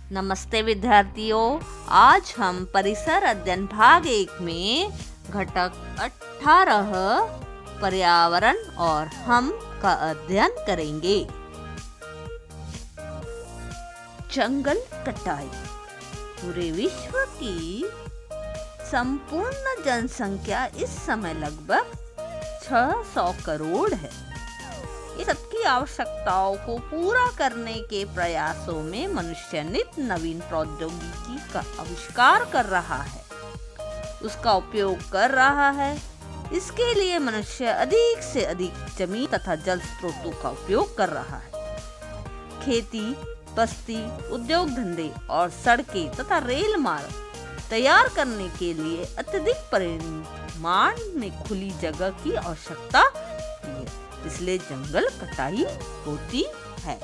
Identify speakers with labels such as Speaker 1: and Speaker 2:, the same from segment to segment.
Speaker 1: नमस्ते विद्यार्थियों, आज हम परिसर अध्ययन भाग 1 में घटक 18 पर्यावरण और हम का अध्ययन करेंगे। जंगल कटाई। पूरे विश्व की संपूर्ण जनसंख्या इस समय लगभग 600 करोड़ है। इस सबकी आवश्यकताओं को पूरा करने के प्रयासों में मनुष्य नित्य नवीन प्रौद्योगिकी का आविष्कार कर रहा है, उसका उपयोग कर रहा है। इसके लिए मनुष्य अधिक से अधिक जमीन तथा जल स्रोतों का उपयोग कर रहा है। खेती, बस्ती, उद्योग धंधे और सड़कें तथा रेल मार्ग तैयार करने के लिए अत्यधिक परिमाण में खुली जगह की आवश्यकता है, इसलिए जंगल कटाई होती है।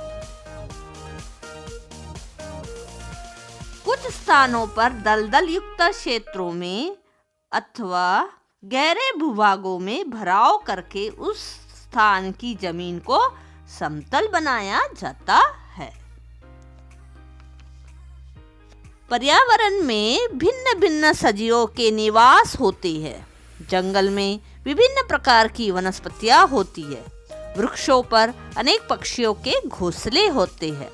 Speaker 1: कुछ स्थानों पर दलदल युक्त क्षेत्रों में अथवा गहरे भूभागों में भराव करके उस स्थान की जमीन को समतल बनाया जाता है। पर्यावरण में भिन्न भिन्न सजीवों के निवास होते हैं। जंगल में विभिन्न प्रकार की वनस्पतियां होती है। वृक्षों पर अनेक पक्षियों के घोंसले होते हैं।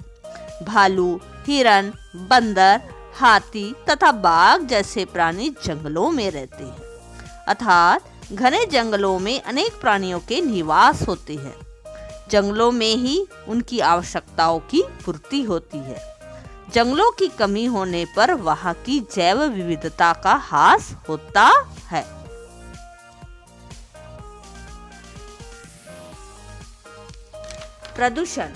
Speaker 1: भालू, हिरण, बंदर, हाथी तथा बाघ जैसे प्राणी जंगलों में रहते हैं। अर्थात घने जंगलों में अनेक प्राणियों के निवास होते हैं। जंगलों में ही उनकी आवश्यकताओं की पूर्ति होती है। जंगलों की कमी होने पर वहां की जैव विविधता का ह्रास होता है। प्रदूषण।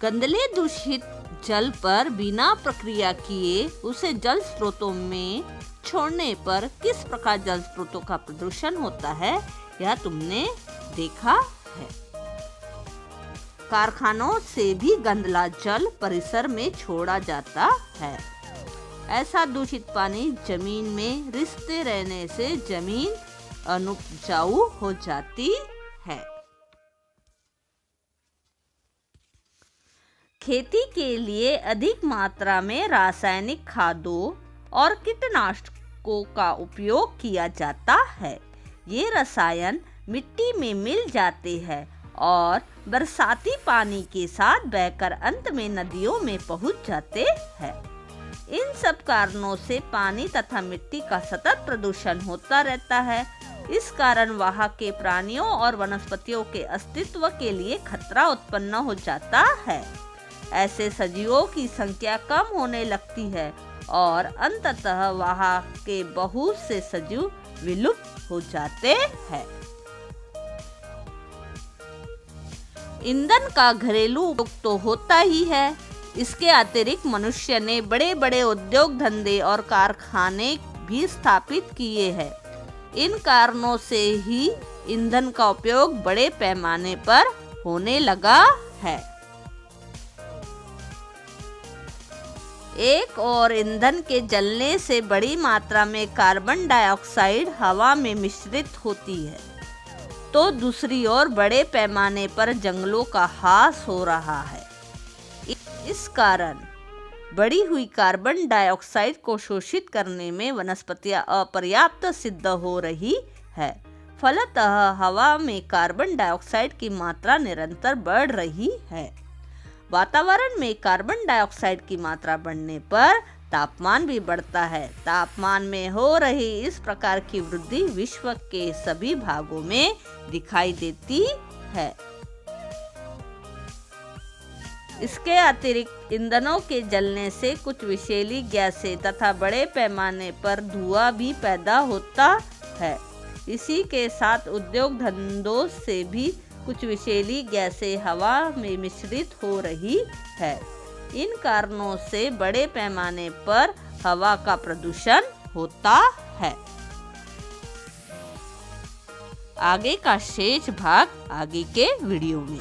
Speaker 1: गंदले दूषित जल पर बिना प्रक्रिया किए उसे जल स्रोतों में छोड़ने पर किस प्रकार जल स्रोतों का प्रदूषण होता है, यह तुमने देखा है। कारखानों से भी गंदला जल परिसर में छोड़ा जाता है। ऐसा दूषित पानी जमीन में रिसते रहने से जमीन अनुपजाऊ हो जाती है। खेती के लिए अधिक मात्रा में रासायनिक खादों और कीटनाशकों का उपयोग किया जाता है। ये रसायन मिट्टी में मिल जाते हैं और बरसाती पानी के साथ बहकर अंत में नदियों में पहुंच जाते हैं। इन सब कारणों से पानी तथा मिट्टी का सतत प्रदूषण होता रहता है। इस कारण वहां के प्राणियों और वनस्पतियों के अस्तित्व के लिए खतरा उत्पन्न हो जाता है। ऐसे सजीवों की संख्या कम होने लगती है और अंततः वहां के बहुत से सजीव विलुप्त हो जाते हैं। ईंधन का घरेलू उपयोग तो होता ही है। इसके अतिरिक्त मनुष्य ने बड़े बड़े उद्योग धंधे और कारखाने भी स्थापित किए हैं। इन कारणों से ही ईंधन का उपयोग बड़े पैमाने पर होने लगा है। एक और ईंधन के जलने से बड़ी मात्रा में कार्बन डाइऑक्साइड हवा में मिश्रित होती है, तो दूसरी ओर बड़े पैमाने पर जंगलों का ह्रास हो रहा है। इस कारण बढ़ी हुई कार्बन डाइऑक्साइड को शोषित करने में वनस्पतियां अपर्याप्त सिद्ध हो रही है। फलतः हवा में कार्बन डाइऑक्साइड की मात्रा निरंतर बढ़ रही है। वातावरण में कार्बन डाइऑक्साइड की मात्रा बढ़ने पर तापमान भी बढ़ता है। तापमान में हो रही इस प्रकार की वृद्धि विश्व के सभी भागों में दिखाई देती है। इसके अतिरिक्त ईंधनों के जलने से कुछ विषैली गैसें तथा बड़े पैमाने पर धुआं भी पैदा होता है। इसी के साथ उद्योग धंधों से भी कुछ विषैली गैसें हवा में मिश्रित हो रही है। इन कारणों से बड़े पैमाने पर हवा का प्रदूषण होता है। आगे का शेष भाग आगे के वीडियो में।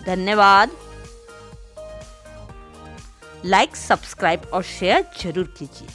Speaker 1: धन्यवाद। लाइक, सब्सक्राइब और शेयर जरूर कीजिए।